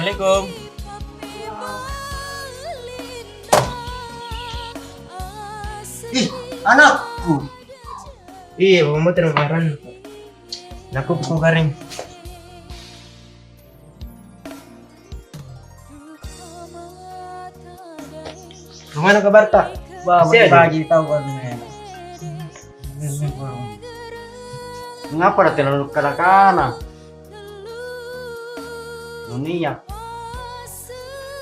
Assalamualaikum. Ih, anakku. Iya, bapak mau terima kemarin. Aku pukul garing. Gimana kabar tak? Masih ada? Bagi tahu kan. Mengapa ada terlalu kanak-kanak? Dunia.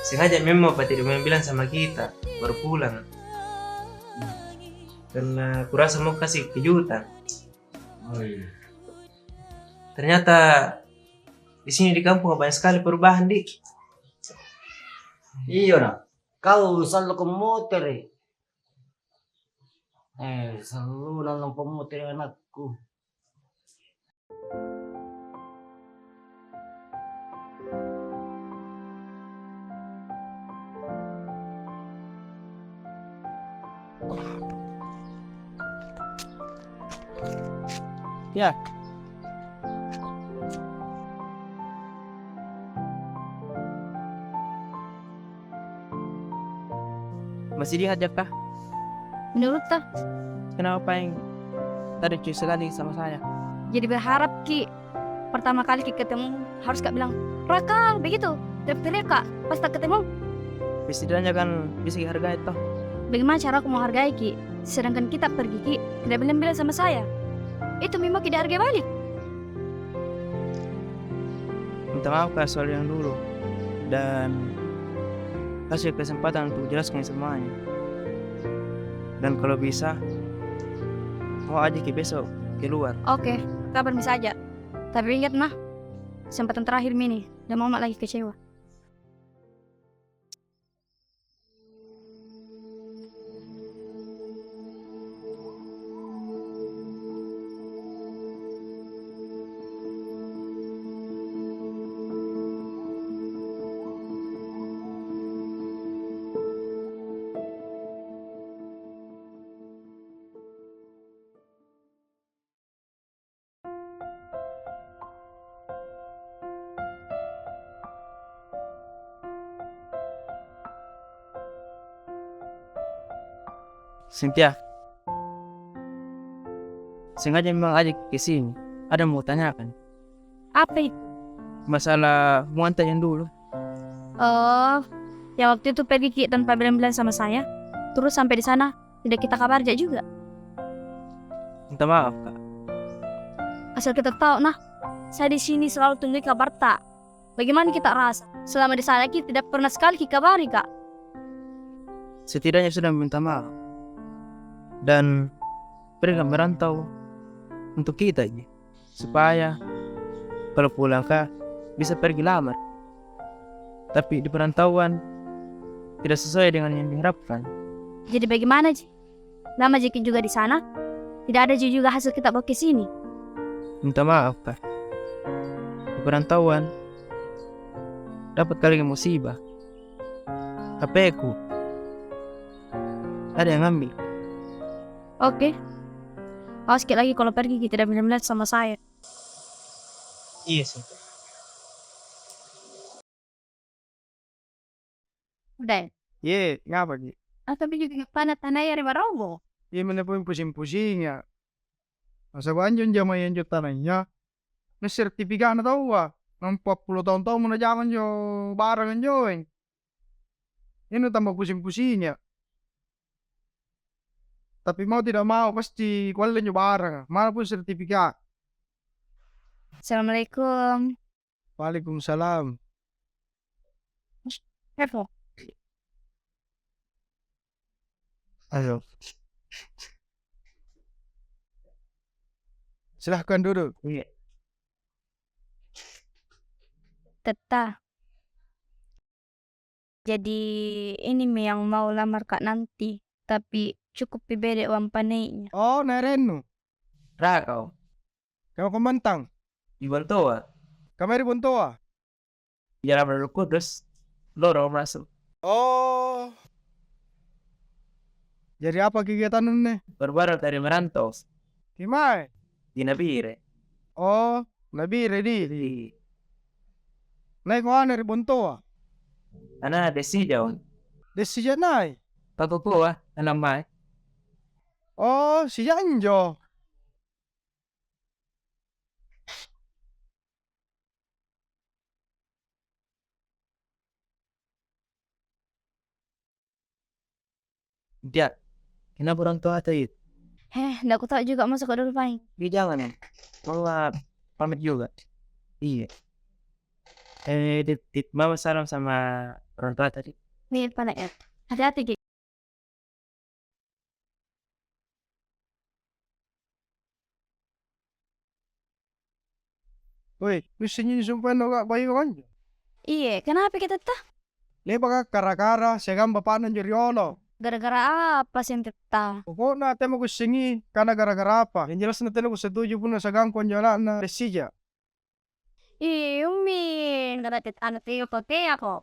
Sengaja memang Pak tidak mau bilang sama kita baru pulang. Karena kurasa mau kasih kejutan. Oh, iya. Ternyata di sini di kampung banyak sekali perubahan, Dik. Iya nak. Kau selalu komuter. Selalu dalam pemuter anakku. Ya. Masih lihat ya kah? Menurut tah, Kenapa yang tadi cuy sekali sama saya? jadi berharap Ki pertama kali Ki ketemu harus Kak bilang Raka begitu. Tapi Kak pas tak ketemu Setidaknya kan bisa dihargai toh. bagaimana cara aku menghargai Ki? Sedangkan kita pergi Ki tidak bilang-bilang sama saya. Itu memang tidak hargai balik. Minta maaf kak soal yang dulu dan kasih kesempatan untuk jelaskan semuanya. Dan kalau bisa mau aja Ki besok keluar. Oke, kabar bisa aja. Tapi ingat nah, kesempatan terakhir ini dan mau lagi kecewa. Cynthia, sengaja memang ajak ke sini. Ada mau tanyakan Apa itu? masalah muanta yang dulu. Oh, ya waktu itu pergi Ki tanpa bilang-bilang sama saya. Terus sampai di sana tidak kita kabar aja juga. Minta maaf kak. Asal kita tahu, nah, saya di sini selalu tunggu kabar tak. Bagaimana kita rasa? Selama di sana kita tidak pernah sekali kita kabari, Kak. Setidaknya sudah minta maaf dan berikan merantau untuk kita aja supaya kalau pulang kak bisa pergi lamar. Tapi di perantauan tidak sesuai dengan yang diharapkan. Jadi bagaimana, Ji? Lama Ji juga di sana, tidak ada Ji juga hasil kita bawa ke sini. Minta maaf kak. Di perantauan dapat kali musibah. HP ku ada yang ambil. Oke. Awas sekali lagi kalau pergi kita tidak benar-benar sama saya. Iya sih. Udah. Ye, ngapa Ki? Tapi juga panah tanah ya Ribarogo. Ye mana pun pusing-pusing ya. Masa banjun jama yang tanahnya. Na sertifikat na tahu wa. Nang 40 tahun-tahun mo na jaman yo barangan yo eh. Ini tambah pusing-pusing ya. Tapi mau tidak mau pasti kuala nyo barang. Mana pun sertifikat. Assalamualaikum. Waalaikumsalam. Revo. Ayo. Silahkan duduk. Iya. Teta. Jadi ini yang mau lamar Kak nanti. Tapi cukup beda uang panainya. Oh, Nerenu. Rakau Kamu kemantang. di Bantoa. Kamari Bontoa. Jalan Berdua Kudus. Lorong masuk. Oh. Jadi apa kegiatan nih? Baru-baru dari merantau Gimana? di Nabire. Oh, lebih ready. Di Nai ko ana ribontoa. Ana desi jauh. Desi janai. Papopo alam mai. Oh, si Janjo. Dia. Kenapa orang tua tadi? Nggak aku tahu juga masuk ke dulu paling. Dia jangan ya. Malah pamit juga. Iya. Mama salam sama orang tua tadi. Nih, paling ya. Hati-hati, Ki. Woi, mesti nyi sumpah no kak bayi kan? Iya, kenapa kita tuh? Lepa kak kara-kara, segam bapak nan jeriolo. Gara-gara apa sih yang tahu? Pokoknya tema ko singi karena gara-gara apa? Yang jelas nanti ko setuju pun sagam konjola na resija. Ih, Umin, kada anak tiyo ko ako.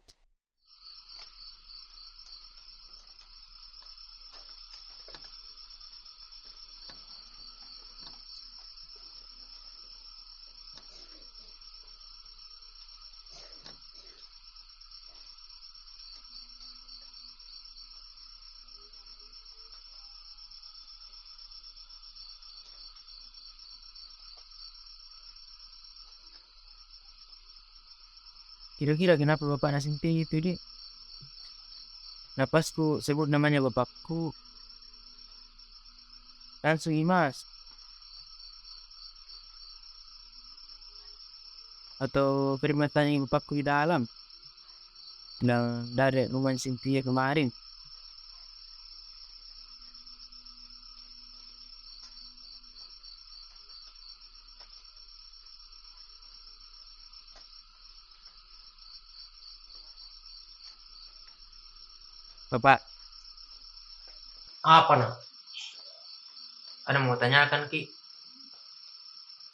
Kira-kira kenapa bapak Nasinti itu dia? Napasku sebut namanya bapakku. Langsung Imas. Atau firman tanya bapakku di dalam. Dan dari rumah Sintia kemarin. Bapak, Apa nak? Ada mau tanyakan Ki.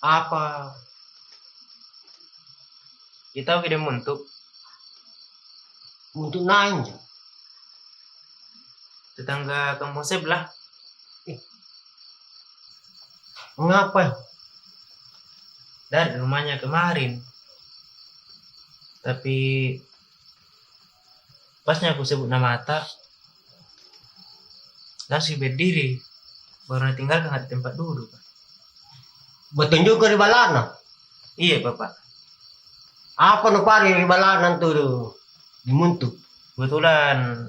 Apa? Kita tahu kita untuk Untuk nanya. tetangga kampung sebelah. Mengapa? Dari rumahnya kemarin. Tapi pasnya aku sebut nama Ata, langsung berdiri. Baru tinggalkan di tempat duduk. Betul juga di balana. Iya Bapak. Apa nu pari di balana tuh? Dimuntu. Kebetulan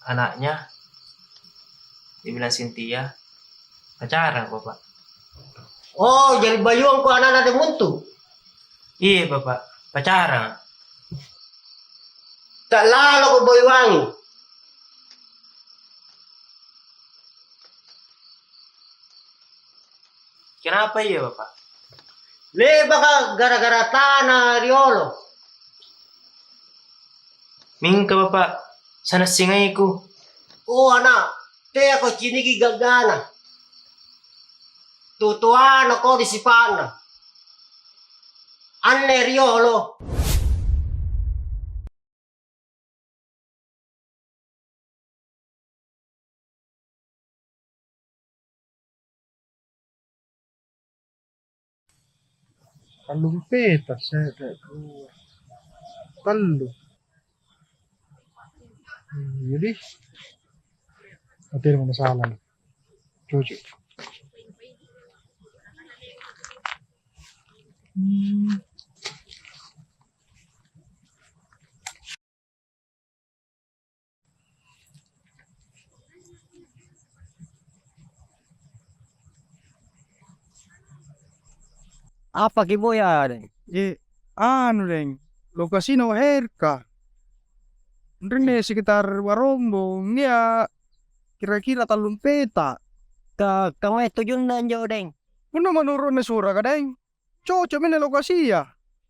anaknya dibilang Cynthia pacaran Bapak. Oh, jadi bayuang ko anak-anak dimuntu. Iya Bapak, pacaran. Tak lalu ko bayuangi. Kenapa iya Bapak? Leba ka gara-gara tanah riolo. Mingka Bapak, sana singaiku. Oh anak, te ako ciniki gagana. Tutuan ako di sipana. Anne riolo. Kalung peta saya kalung. Jadi ada yang masalah. Cuci. Apa kiboya? Anu deng, lokasi no herka. Rene sekitar Warombong dia kira-kira talun peta. Kamu tujuan dan jauh deng. Kuno menurut ne sura ka deng. Cocok mene lokasi ya.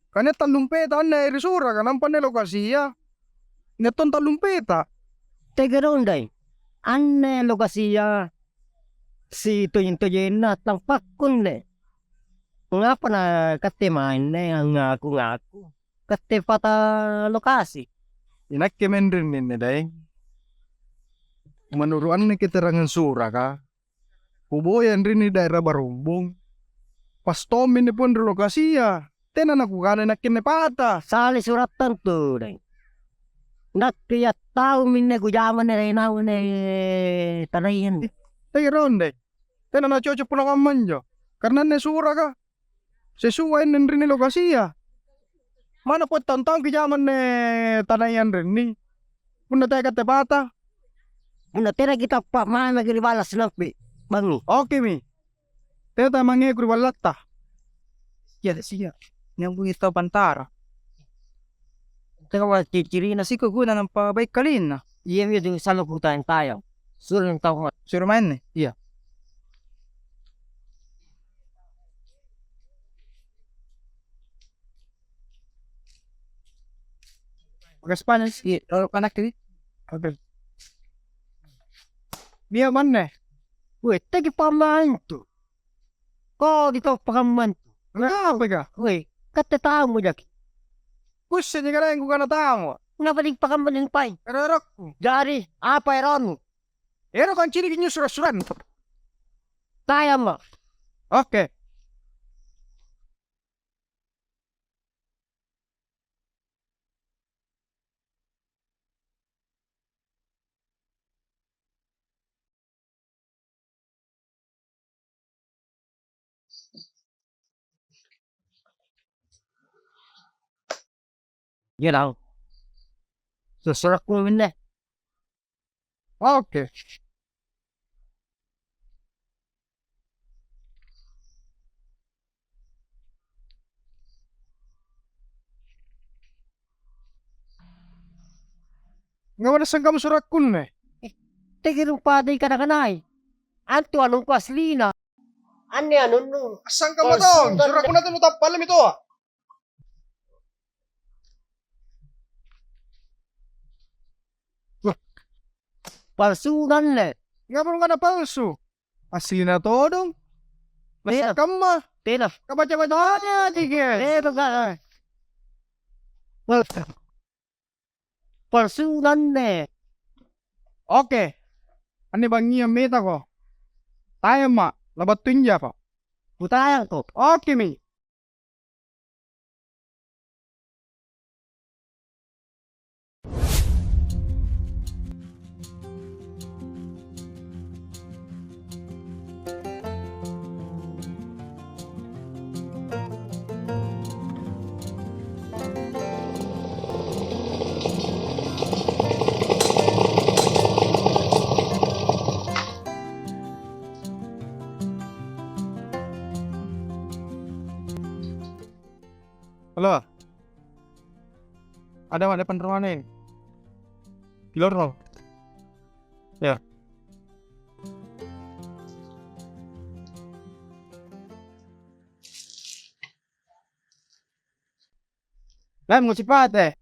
Kane talun peta ne iri sura ka nampan ne lokasi ya. Neton talun peta. Tega dong deng. Anne lokasi ya. Si tujuan na tampak kun deh. Ngapa na kate main ne ngaku. Kate pata lokasi. Inak kemen ne deng. Menurut ane keterangan sura ka. Kuboyan rini daerah Barombong. Pas Tom ini pun di lokasi ya. Tenan aku kada nak kene patah. Sali surat tentu deh. Nak ya tahu minne ku jaman ne nau ne tanayan. Tapi ronde. Tenan na cocok pulang aman jo. Karena ne sura ka. Sesuai nen rini lokasi ya. Mana ko tantang ke jaman ne tanayan rini. Puna tayo kate patah. Una tera kita pak mana kiri balas napi. Bangi. Oke mi. Tayo tayo mangekuri walata. Ya siya. Yang kita pantara. Tengah ciri Nasi ko guna ng pabaik kalin na. iya iya dengan salah putain tayo. Suruh yang tahu. Suruh main nih. Iya. Pakai Spanyol. Iya, kalau anak ini. Oke. Dia mana? Weh, tegi paman tu. Kau kita paman tu. Kenapa ka? Weh, kata tamu jak. Pusing ni kada yang ku kana tahu. Kenapa di paman yang pai? Kada rakku. Jadi apa eron? Ero kan ciri kinyo surat-surat. Tayo mo. Oke. Iya dong. Sesurat ku minne. Oke. Nga wala sang kamu surat kun eh. Tegi rumpadi ka na kanay. Anto anong ko aslina. Ane anong no. Asang kamu kamu dong? dong? Surat kun natin utap palam ito ah. Palsunan le. Nga pa nga na palsu. Asli na to dong. Tira. Basta kama. Tira. Kabaca-baca aja tigil. Tira ka. Well, palsunan le. Oke. Ani bang iya meta ko. Tayo ma. Labat tunja pa. Putayang to. Oke mi. Halo. Ada depan rumah nih. Di luar no. Ya. Lah mau cepat eh.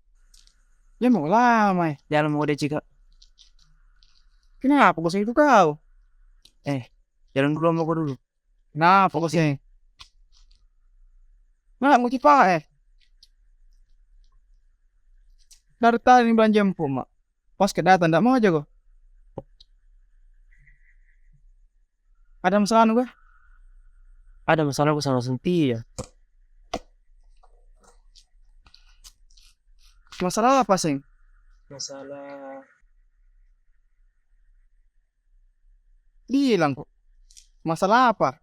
Ya mau lama eh. Jangan mau deh jika. Kenapa kau itu kau? Jalan dulu sama aku dulu. Kenapa kau sih? Nah mau cepat eh. Dari tadi belanja empuk mak. Pas kedatang ndak mau aja kok. Ada masalah nu kah? Ada masalah aku sama Cynthia. Masalah apa sih? Masalah Bilang kok. Masalah apa?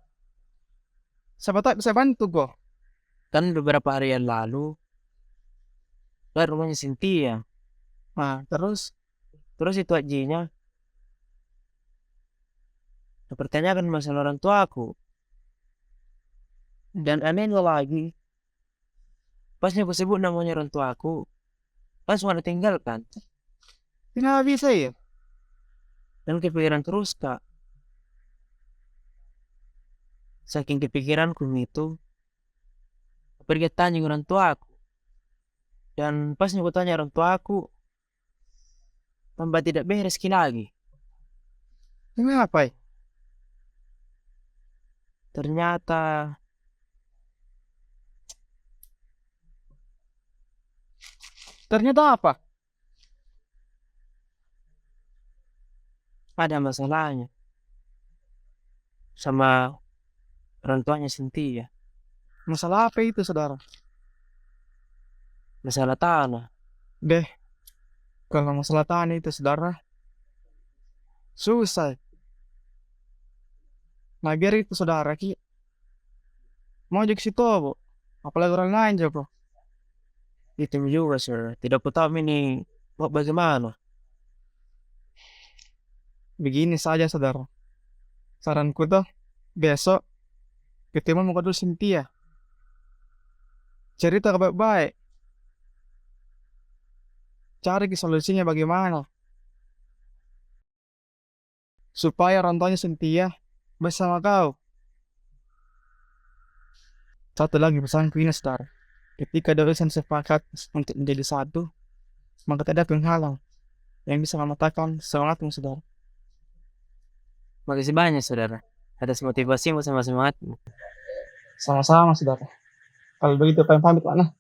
Siapa tak bisa bantu kok. kan beberapa hari yang lalu ke rumahnya Cynthia. Nah terus Terus itu ajinya mempertanyakan masalah orang tua aku. Dan anehnya lagi, pasnya aku sebut namanya orang tua aku, langsung ada tinggalkan. kenapa bisa ya? Dan kepikiran terus kak. Saking kepikiranku itu, pergi tanya orang tua aku. Dan pasnya aku tanya orang tua aku, tambah tidak beres lagi. Kenapa ya? Ternyata Ternyata apa? ada masalahnya sama orang tuanya Cynthia. Masalah apa itu saudara? masalah tanah. Deh, kalau masalah tanah itu saudara, susah. Nah biar itu saudara ki, mau jadi situ bu, apalagi orang lain aja bro. Itu juga sir, tidak ku tahu ini mau bagaimana. Begini saja saudara, saranku tuh besok ketemu muka dulu Cynthia, cerita baik-baik, cari solusinya bagaimana supaya orang tuanya Cynthia bersama kau. Satu lagi pesanku ini saudara, ketika dosen sepakat untuk menjadi satu, maka tidak ada penghalang yang bisa mematahkan semangatmu saudara. Makasih banyak saudara atas motivasimu sama semangatmu. Sama-sama saudara. Kalau begitu pamit mana?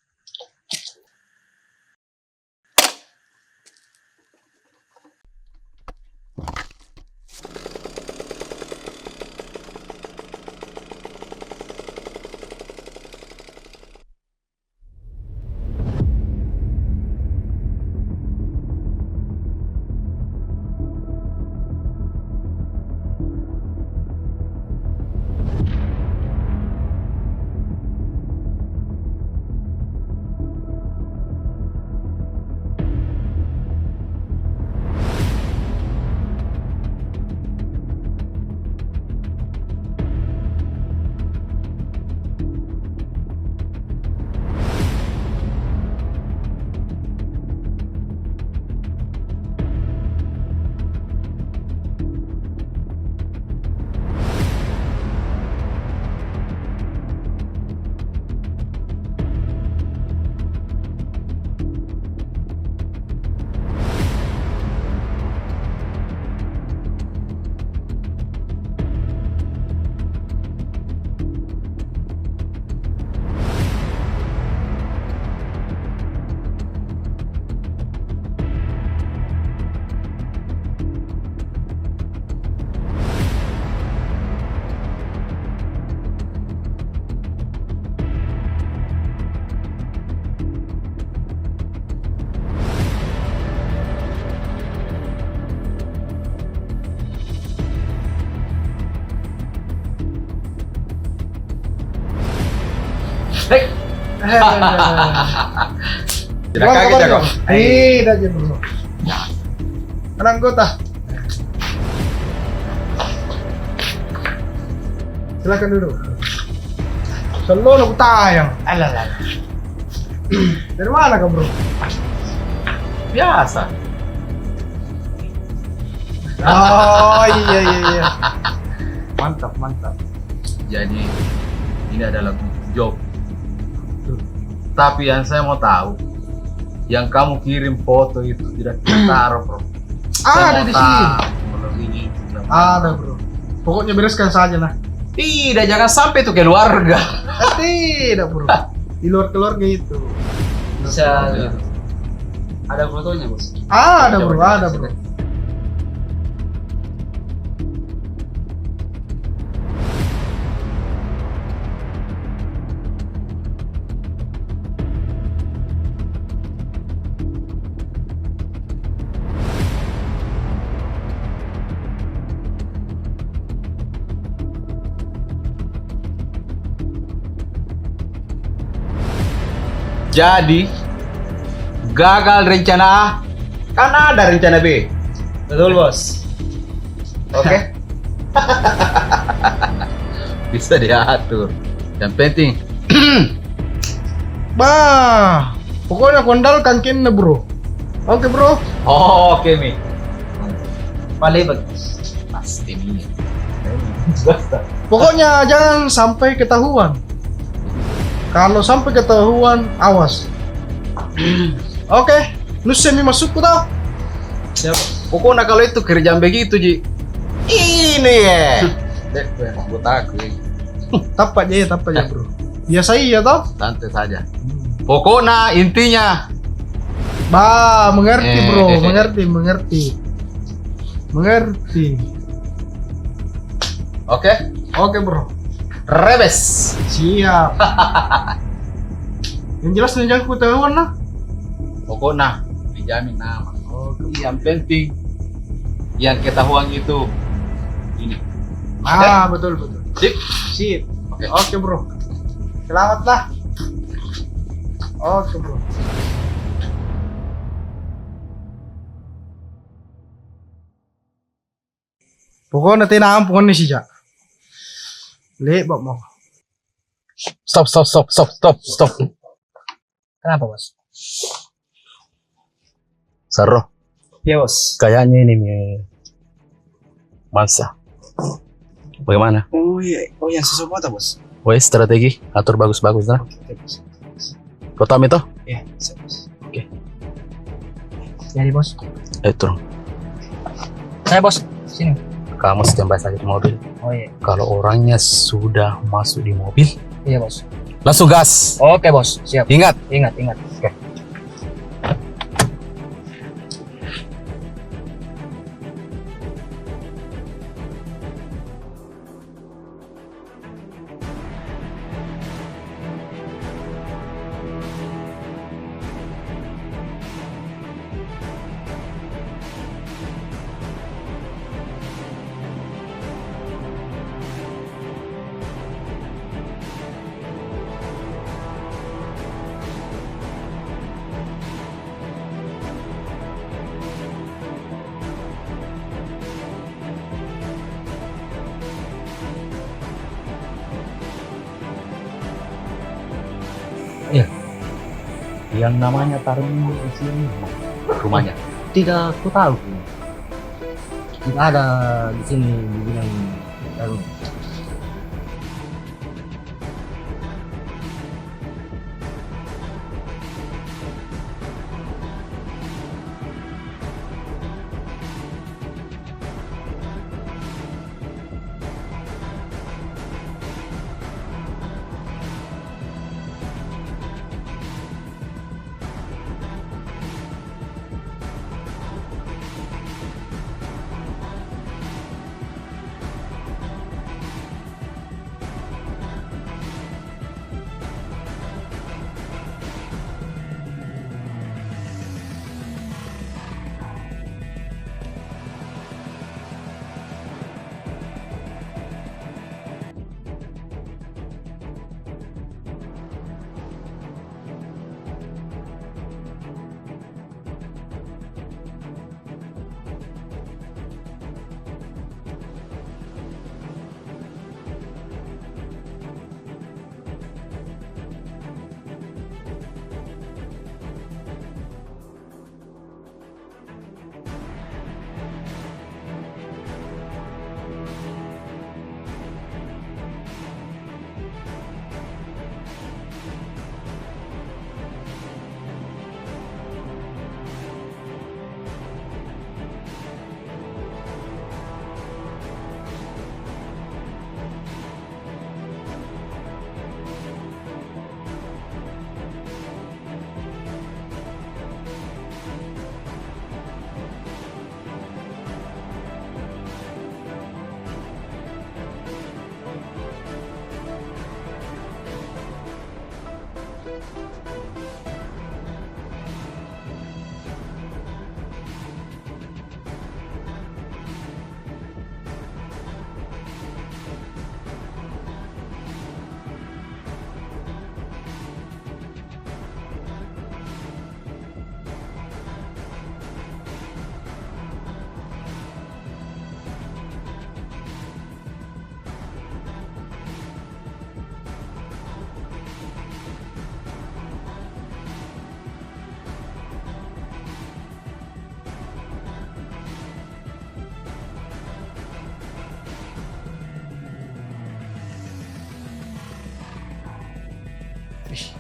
Tidak kaget ya kok? Tidak aja bro. Kan anggota. Silakan duduk. Selalu tayang. Alah. Dari mana kau bro? Biasa. Oh iya. Mantap. Jadi ini adalah job. Tapi yang saya mau tahu, yang kamu kirim foto itu tidak kita taruh bro. Ada di sini. Kalau ini tidak Ada bro. Pokoknya bereskan saja nah. Tidak, jangan sampai itu keluarga. Tidak bro. Di luar keluarga itu. Bisa gitu. Ada fotonya bos? Ada bro. Jadi gagal rencana A, kan ada rencana B. Betul bos. Oke? Bisa diatur. Yang penting Bah, pokoknya kondalkan kene bro. Oke bro. oke Mi. Palibag. Pasti Mi. Pokoknya jangan sampai ketahuan. Kalau sampai ketahuan, awas. Oke, lu semi masuk ku tau. Siap. Pokoknya kalau itu kerjaan begitu Ji. Ini ya. Buat aku ya. Tapak aja bro. Biasa iya toh. Santai saja. Pokoknya intinya Bah, mengerti bro, mengerti. oke Bro. rebes. Siap. Yang jelas jangan ketahuan lah. Pokoknya dijamin aman. Yang penting yang ketahuan itu ini. Betul. Sip. Sip. Oke. Oke, bro. Selamat lah. Oke, bro. Pokoknya tinampungan nih sih, Jak. Bak mau. Stop. Kenapa, Bos? Sarro, Ya, Bos. kayaknya ini Mansa. Bagaimana? Oh iya, yang sesuatu apa bos? Wes strategi atur bagus-bagus nah. Kau tahu itu? Iya, siap bos. Jadi, Bos. Turun. Saya, Bos. Sini. Kamu standby saja di mobil. Oh iya. Kalau orangnya sudah masuk di mobil, Iya, Bos. langsung gas. Oke, Bos. Siap. Ingat. Ingat. Oke. Yang namanya Tarung di sini rumahnya. Tidak, aku tahu. Tidak ada di sini dibilang Tarung.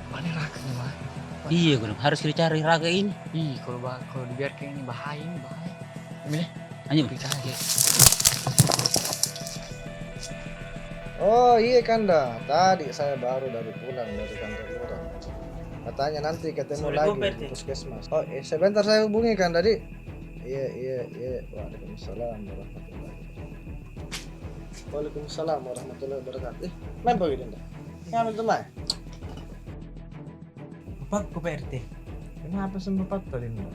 Mana rakanya, Mah? Iya, gue harus kita cari raga ini. Kalau dibiarkan ini bahaya. Anjing. Oh iya Kanda, tadi saya baru pulang dari kantor lurah. Katanya nanti ketemu lagi di puskesmas. Oh sebentar saya hubungi Kanda tadi. Iya. Waalaikumsalam warahmatullahi wabarakatuh. Waalaikumsalam warahmatullahi wabarakatuh. Main pergi Dinda. Ngambil teman. Apa ku PRT? Kenapa sempat patah Dinda?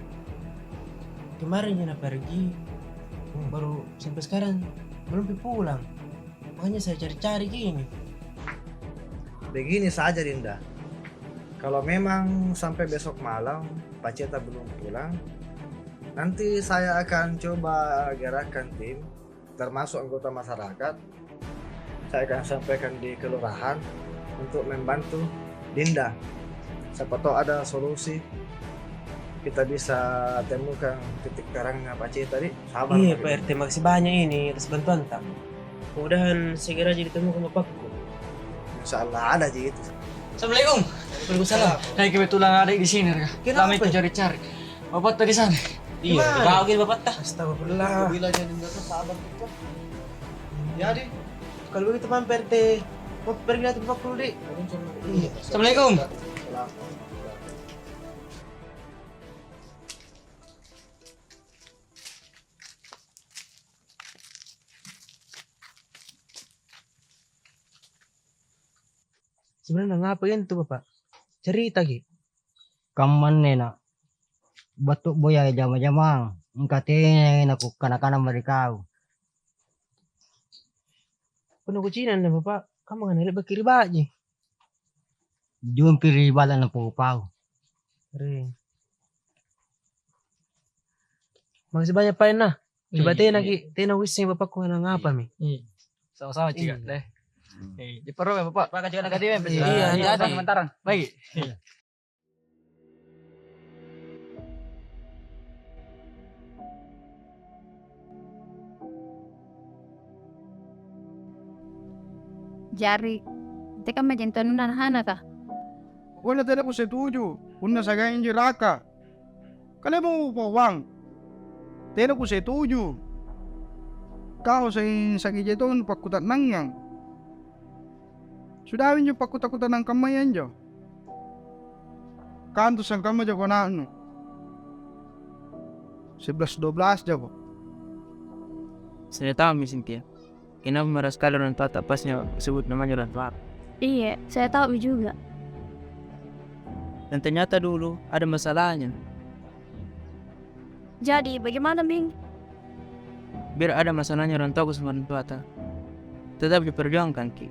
Kemarin Yana pergi, baru sampai sekarang belum pulang. Makanya saya cari-cari gini. Begini saja Dinda. Kalau memang sampai besok malam Paceta belum pulang, nanti saya akan coba gerakkan tim termasuk anggota masyarakat. Saya akan sampaikan di kelurahan untuk membantu Dinda. Siapa tahu ada solusi, kita bisa temukan titik terangnya Paceta tadi. Sabar Iya Pak Pak RT, makasih banyak ini atas bantuan tak. Mudah-mudahan segera jadi temukan bapakku. Insya Allah ada aja itu. Assalamualaikum. Waalaikumsalam. Nah, kebetulan ada di sini, Raka. Kenapa? Kami cari-cari. Bapak tadi sana. Iya, kau gini bapak tak. Astagfirullah. Bila jadi Dinda tuh sabar kita. Ya di. Kalau begitu mampir RT, mau pergi lihat bapak dulu deh. Iya. Assalamualaikum. Sebenarnya ngapain tuh bapak? Cerita Ki. Kaman na batuk boya jama-jamang. Ingkatnya naku kana-kana mereka. Penuh kucinan na bapak. Kamu kan hele bakiri baji. Jum piri bala na pupau. Kering. Makasih banyak Pak Ena. Coba tena Ki, tena wising bapakku nga ngapa mi. Sama-sama juga Iya. deh. Di perlu ya Bapak. Pak juga nak kadimen. Iya, Iya, ada. sementara. Baik. Jari, kita kan majentan anak-anak kah? Wala tidak ko setuju. Una sa ganyan di Raka. Kala mo pawang. Tidak ko setuju. Kau sa sakit itu pakutat nangyang. Sudawin yung pakuta-kuta ng kamayan jo. Kanto sang kama jo konano. 11-12 jo. Saya tahu mi Cynthia. Kenapa marah sekali orang tua tak pasnya sebut namanya orang tua. Iya, saya tahu juga. Dan ternyata dulu ada masalahnya. Jadi, bagaimana Ming? Biar ada masalahnya orang tua sama orang tua tak. Tetap diperjuangkan Ki.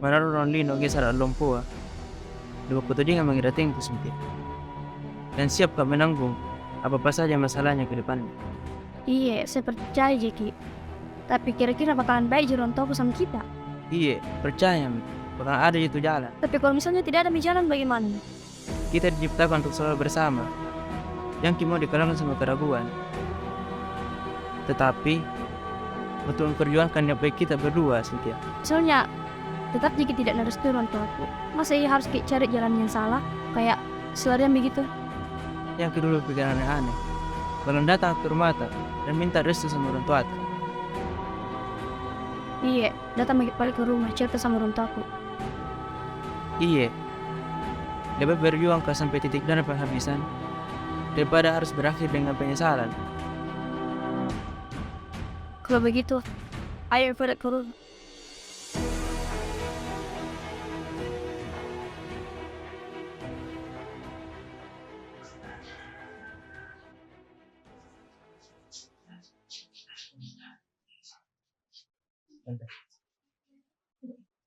Menaruh orang lino geser lumpua. Dua kutudingan mengira tempo Cynthia. Dan siap kau menanggung apa saja masalahnya ke depannya. Iya, saya percaya Jeki. Tapi kira-kira bakalan baik jalan toko sama kita. Iya, percaya Mi. Bakal ada itu jalan. Tapi kalau misalnya tidak ada jalan bagaimana? Kita diciptakan untuk selalu bersama. Yang mau dikalahkan sama keraguan. Tetapi betul memperjuangkan yang baik kita berdua, Cynthia. Soalnya tetap Jeki tidak merestui orang tuaku. Masa ia harus cari jalan yang salah? Kayak selarian begitu? Yang kedua pikiran aneh-aneh. Balon datang ke rumah tak dan minta restu sama orang tua tak. Iya, datang balik ke rumah cerita sama orang tuaku. Iya. Lebih berjuang ke sampai titik dan penghabisan daripada harus berakhir dengan penyesalan. Kalau begitu, ayo balik ke rumah.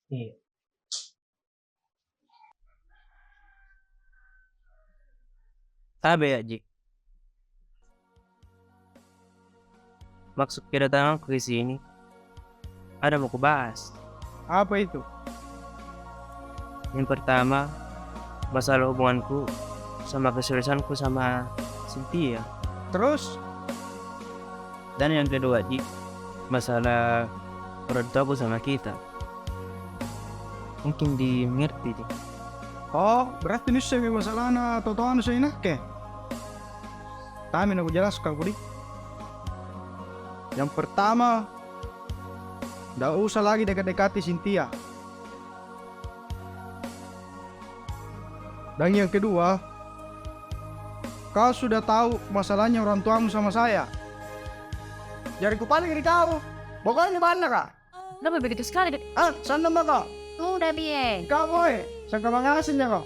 Iya. Sabi ya, Ji. Maksud kedatanganku ke sini ada mau kubahas. Apa itu? Yang pertama, masalah hubunganku sama keseriusanku sama Cynthia. Terus? Dan yang kedua, Ji, masalah orang tuaku sama kita. Mungkin dimengerti, Ji. Oh, berarti ini saya masalah na totoan sa inak ke? Tami na ko jelaskan ko di. Yang pertama, tidak usah lagi dekat-dekati Cynthia. Dan yang kedua, kau sudah tahu masalahnya orang tuamu sama saya. Jadi ku paling dari kau. Pokoknya mana kak? Kenapa begitu sekali? Ah, sana maka? Udah biye. Kau boy, sangka mangasin niya ko.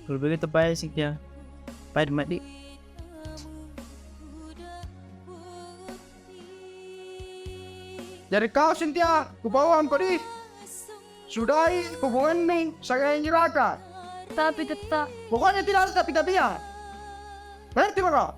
Kalau begitu payah sih ya. Payah mati. Dari kau Cynthia, kupawang kau di. Sudahi hubungan nih, saya yang Raka. Tapi tetap Pokoknya tidak ada tapi-tapian. Berarti apa?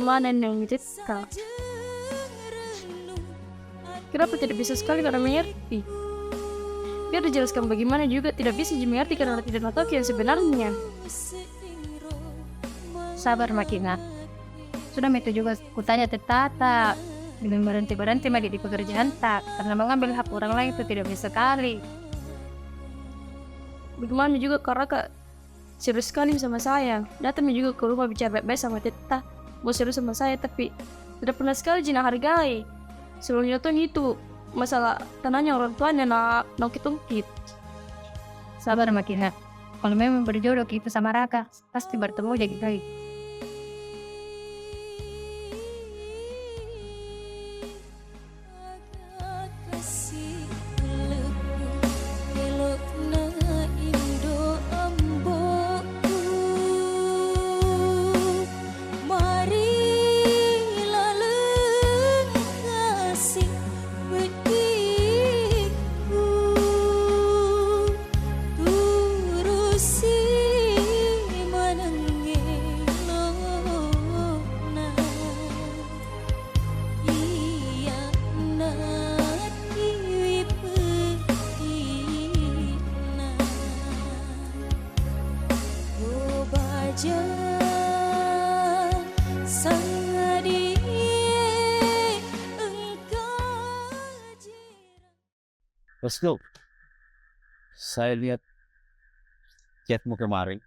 bagaimana yang Cita? Kenapa tidak bisa sekali karena mengerti? Biar dijelaskan bagaimana juga tidak bisa mengerti karena tidak tahu yang sebenarnya. Sabar Makina. Sudah itu juga kutanya tetap belum berhenti di pekerjaan tak karena mengambil hak orang lain itu tidak bisa sekali. Bagaimana juga karena Kak serius sekali sama saya. Datang juga ke rumah bicara baik-baik sama Teta. Mau serius sama saya tapi tidak pernah sekali Jina hargai. Sebelumnya tuh itu masalah tanahnya orang tuanya nak nongkit-nongkit. Sabar Makina. Kalau memang berjodoh kita sama Raka pasti bertemu jadi baik. Bosku, saya lihat chatmu kemarin.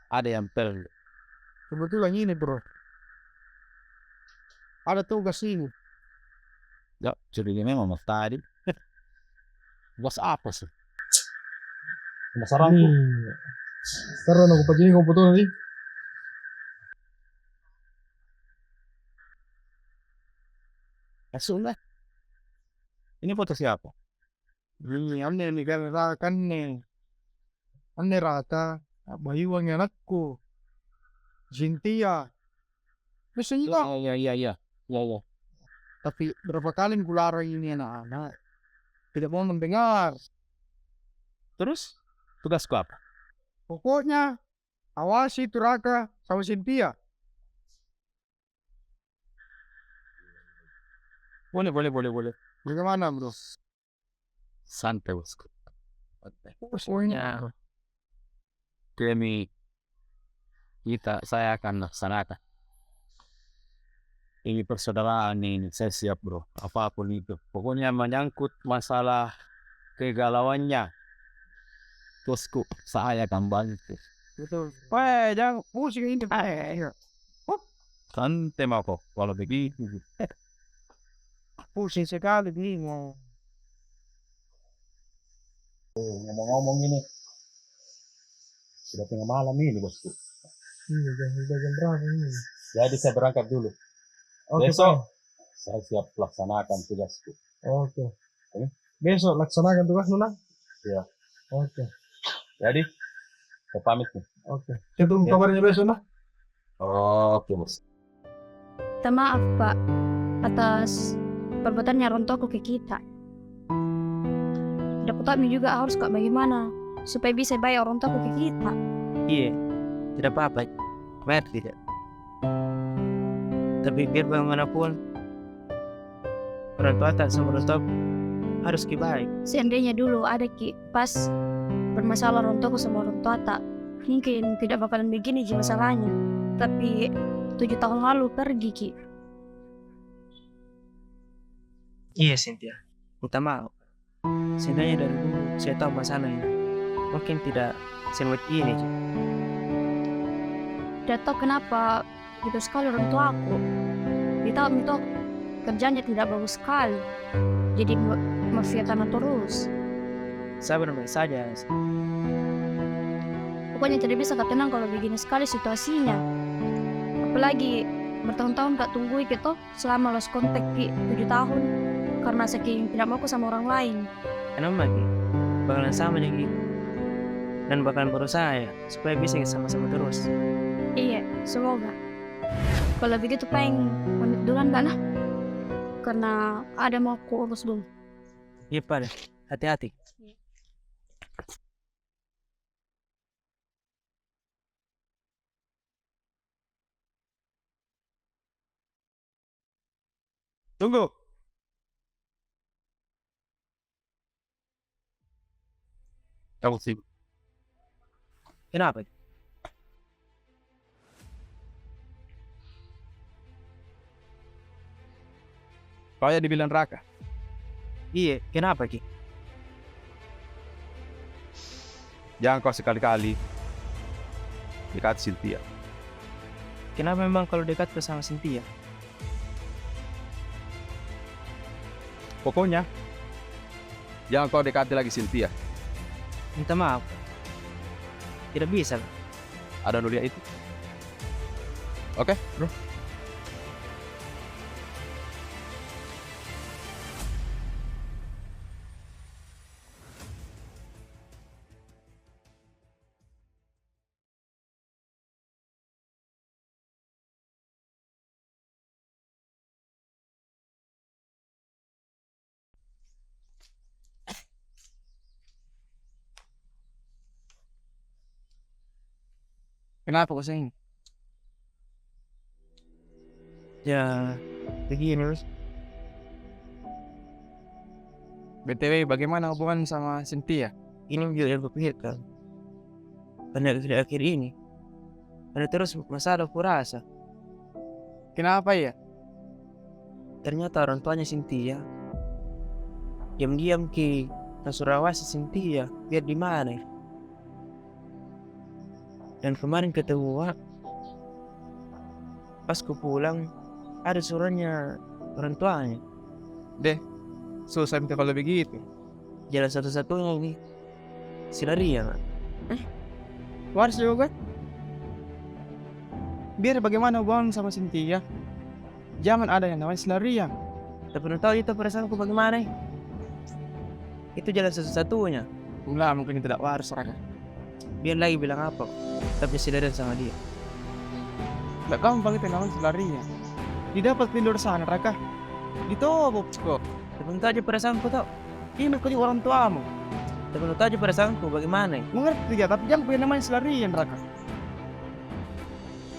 Ada yang perlu. Kebetulan ini bro. Ada tugas ini. Ya, jadi memang tadi. Bos apa sih? Penasaran. Sekarang aku pakai komputer nanti. Sudah. Ini foto siapa? Ini aneh nih kan nih. Aneh Rata. Bayuang anakku. Cynthia. Biasanya Iya. tapi berapa kali kularang ini anak-anak. Tidak mau mendengar. Terus tugasku apa? Pokoknya awasi itu Raka sama Cynthia. Boleh. Bagaimana bro? Santai bosku. Pokoknya Demi saya akan laksanakan. Ini persaudaraan ini saya siap bro. Apapun itu. Pokoknya menyangkut masalah kegalauannya. Bosku, saya akan bantu. betul. Weh, jangan pusing ini. Ayo. Santai mau kok. Kalau begitu. Pusing sekali nih mau. Ngomong-ngomong ini. Sudah tengah malam ini bosku. Iya, jam berapa ini? Jadi saya berangkat dulu. Oke, Besok saya siap laksanakan tugasku. Oke. Besok laksanakan tugas Nuna? Iya. Oke. Jadi saya pamit nih. Oke. Saya tunggu kabarnya besok nah. Oke bos. Minta maaf Pak atas perbuatannya orang tuaku ke kita. Dapat kami juga harus kak bagaimana supaya bisa bayar orang tuaku ke kita. Iya, tidak apa-apa. Bayar tidak. Tapi biar bagaimanapun orang tua tak sama orang tua harus baik. Seandainya dulu ada ki pas bermasalah orang tuaku sama orang tua tak mungkin tidak bakalan begini ji masalahnya. Tapi 7 tahun lalu pergi ki. Iya Cynthia. Minta maaf. Sebenarnya dari dulu saya tahu masalahnya. Mungkin tidak seruat ini. Tidak tahu kenapa gitu sekali orang tua aku. tahu itu kerjanya tidak bagus sekali. Jadi mafia tanah terus. Saya benar-benar saja. Pokoknya tidak bisa tenang kalau begini sekali situasinya. Apalagi bertahun-tahun gak tunggu gitu selama lost contact 7 tahun karena saking tidak mau sama orang lain. Kenapa Ki? Bakalan sama nih Ki. Dan bakalan berusaha ya supaya bisa sama-sama terus. Iya, semoga. Kalau begitu pengen pamit duluan gak lah? Karena ada mau aku urus dulu. Iya Pak, hati-hati. Tunggu. Kamu sih. Kenapa? Kau ya dibilang Raka. Iya, kenapa Ki? Jangan kau sekali-kali dekat Cynthia. Kenapa memang kalau dekat ke sama Cynthia? Pokoknya jangan kau dekati lagi Cynthia. Minta maaf. Tidak bisa. Ada Nulia itu. Oke, bro. Kenapa kau sini? Ya, begini Bos. BTW, bagaimana hubungan sama Cynthia? Ini juga yang kupikirkan. Karena akhir ini ada terus masalah kurasa. Kenapa ya? Ternyata orang tuanya Cynthia diam-diam Ki Surawasi Cynthia biar di mana. Dan kemarin ketemu pas ku pulang ada suratnya orang tuanya. Deh, susah minta kalau begitu. Jalan satu-satunya ini Silaria. Waris juga kan? Biar bagaimana hubungan sama Cynthia, jangan ada yang namanya selarian. Tak pernah tahu itu perasaanku bagaimana. Itu jalan satu-satunya. Pula mungkin tidak waris Raka. Biar lagi bilang apa, tapi Silaria sama dia. Tidak gampang itu namanya selarian. Didapat tidur sana Raka. Ditobok kok. Tak pernah tahu aja perasaanku tau. Ini kau orang tuamu. Tak pernah tahu aja perasaanku bagaimana. Mengerti ya, tapi jangan punya namanya selarian Raka.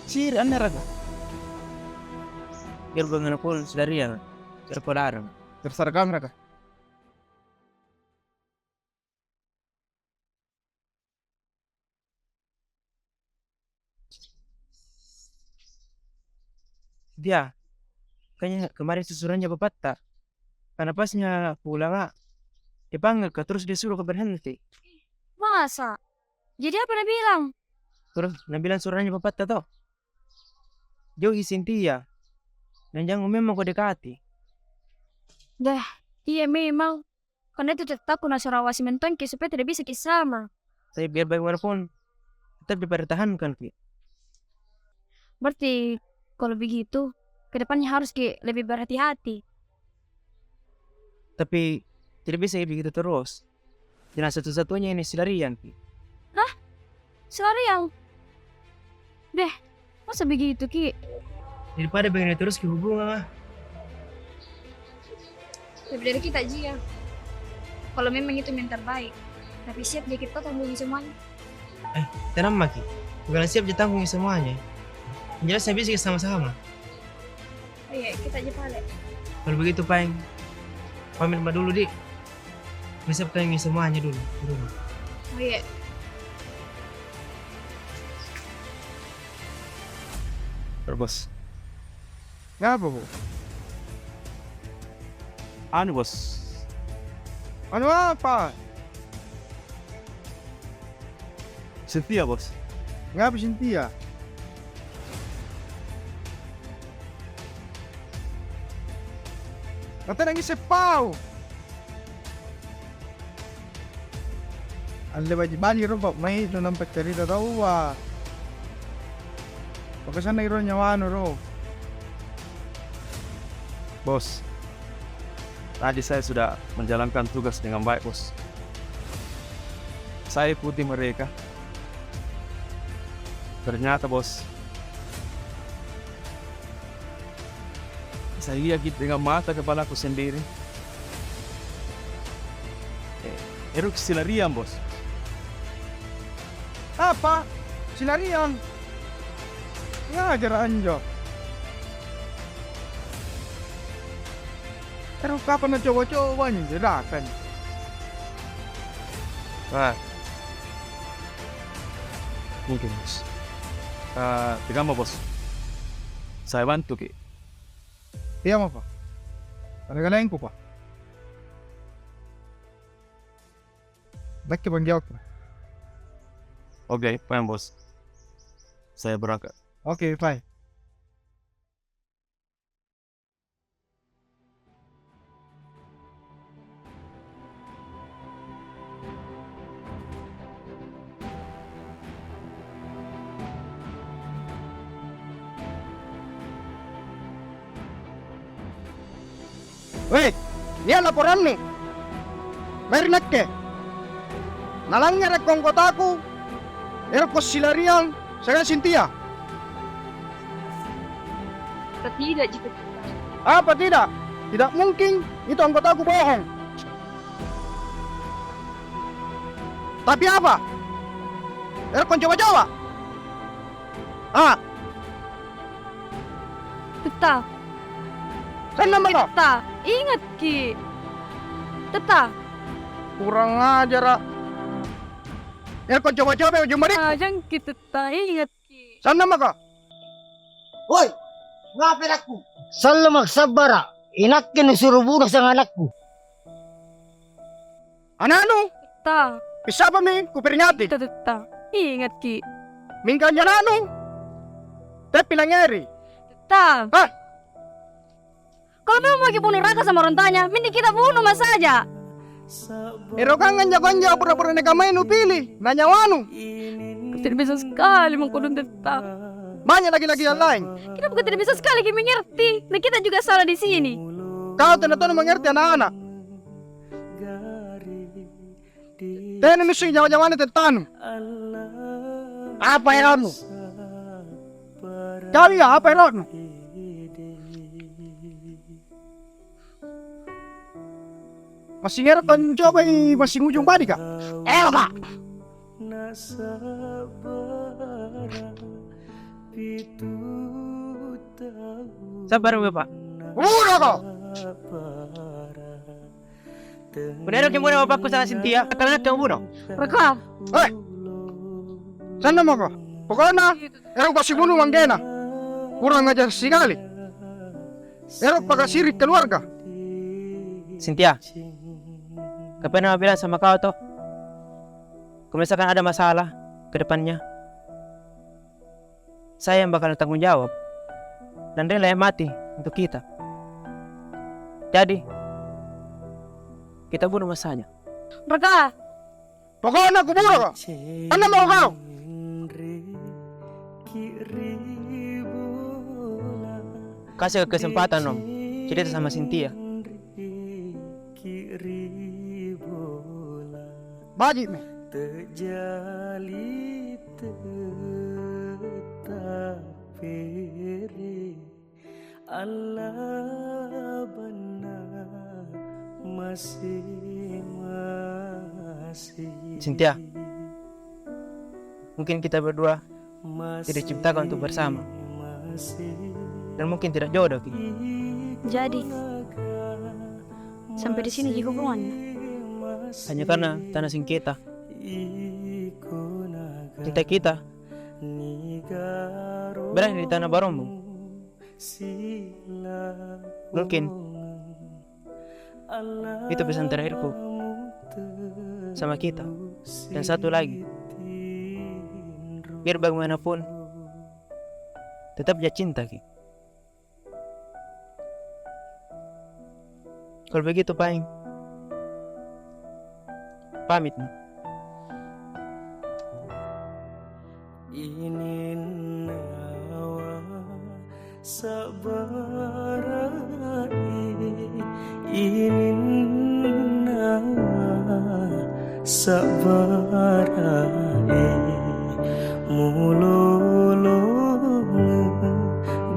Siri aneh Raka. Biar bagaimanapun Silaria terpelarang. Terserah kamu Raka. Dia kayaknya kemarin susurannya bapak tak. Karena pasnya pulang dipanggil ke terus disuruh ke berhenti. Masa? Jadi apa dia bilang? Terus bilang suruhannya bapak tak tau. Jauhi Cynthia. Dan jangan memang kau dekati. Dah, iya memang. Karena itu tetap kuna Surawasi mentongki supaya tidak bisa kisama. Tapi biar bagaimanapun tetap dipertahankan Ki. Berarti kalau begitu, kedepannya harus lebih berhati-hati. Tapi tidak bisa begitu terus. Jalan satu-satunya ini Silarian Ki. Hah? Selariang? Deh, masa begitu Ki? Daripada begini terus ke hubungan Lebih dari kita Jia. Kalau memang itu yang terbaik. Tapi siap dia kita tanggung semuanya. tenang Maki, bukan siap ditanggung semuanya. Yang jelas saya bisa sama-sama. Oh iya, kita aja balik. Kalau begitu Peng, pamit mbak dulu Dik. Bisa tanggung semuanya dulu. Oh iya. Bos. Ngapa bu? Anu bos. Anu apa? Cynthia bos. Ngapa Cynthia? Kata nangis sepau. Alle bani ro pak mai no nampak cerita tahu wa. Pakasan na iro nyawano ro. Bos, tadi saya sudah menjalankan tugas dengan baik, bos. Saya ikuti mereka. Ternyata, bos, saya lihat dengan mata kepalaku sendiri. Erupsi larian, bos. Apa? Silarian. Ngajar anjo. Pero kapan na coba-coba nih jerakan. Wah, mungkin, bos. Tegama, bos. Saya bantu, Ki. Iya mah pak. Kadang-kadang ko pak. Laki bang jawab. Oke, paham, bos. Saya berangkat. Oke, bye. Weh, lihat laporan nih. Mari nakke. Nalangnya rekong kotaku. Erkos silarian, saya Cynthia. Tidak jika Apa tidak? Tidak mungkin, itu anggotaku bohong. Tapi apa? Erkon coba-coba. Ah, Teta, sana mana? Teta, ingat Ki. Teta, Kurang ajar. Erkon coba-coba ujung balik. ajang Ki Teta, ingat Ki. Sana maka. Woi, ngapin aku? Selalu magsabara. Inakin suruh bunuh sang anakku. Anano? Teta, Bisa apa mi? Kupirnyati. Teta, ingat Ki. Mingkan janano. Tapi langeri. Teta, Hah? kalau memang mau bunuh Raka sama orang tanya, mending kita bunuh mas saja. Erokangan jaganja pura-pura neka main pilih. Nanya wanu. Tidak bisa sekali mengkodon Teta. Banyak lagi-lagi yang lain. Kenapa kau tidak bisa sekali Ki mengerti? Dan kita juga salah di sini. Kau tidak mengerti anak-anak. Tenen nusu jawa-jawane tentanu. Apa yang anu? Kali ya apa erotmu? Masih ngerti kan coba masih ujung badi kak? Pak. Sabar, Bapak. Udah kok. Benar yang bunuh bapakku sama Cynthia. Karena kamu bunuh. Raka, Hei, sana mau kok. Pokoknya, erok pasti bunuh manggena. Kurang ajar sekali. Erok pakai sirik keluarga. Cynthia, kapan nama bilang sama kau toh? Kalau misalkan ada masalah ke depannya, saya yang bakal tanggung jawab dan rela yang mati untuk kita. Jadi, kita bunuh masanya. Raka, Pokoknya aku bunuh kok. Mana mau kau? Kasih kesempatan om, cerita sama Cynthia. Bajik nih. Cynthia, mungkin kita berdua tidak diciptakan untuk bersama, dan mungkin tidak jodoh. Ki. jadi sampai di sini juga hubungannya. Hanya karena tanah sengketa. Cinta kita berakhir di tanah Barombu. Mungkin itu pesan terakhirku sama kita. Dan satu lagi, biar bagaimanapun tetap dia cinta Ki. Kalau begitu paling pamit nih. Ini nawa sabarai, ini nawa sabarai, mulolong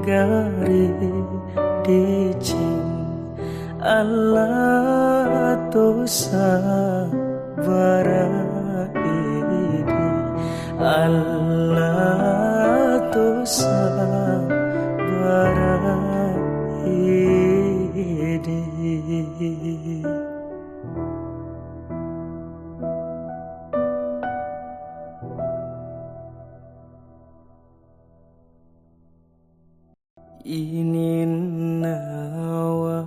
gari dicing Allah to sabarai, Allah to sabarai. Ini nawa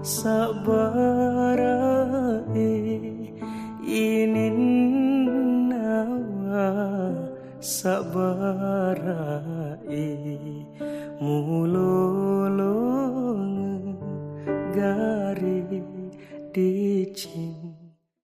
sabarai, ini nawa sabarai, mulolong gari dicing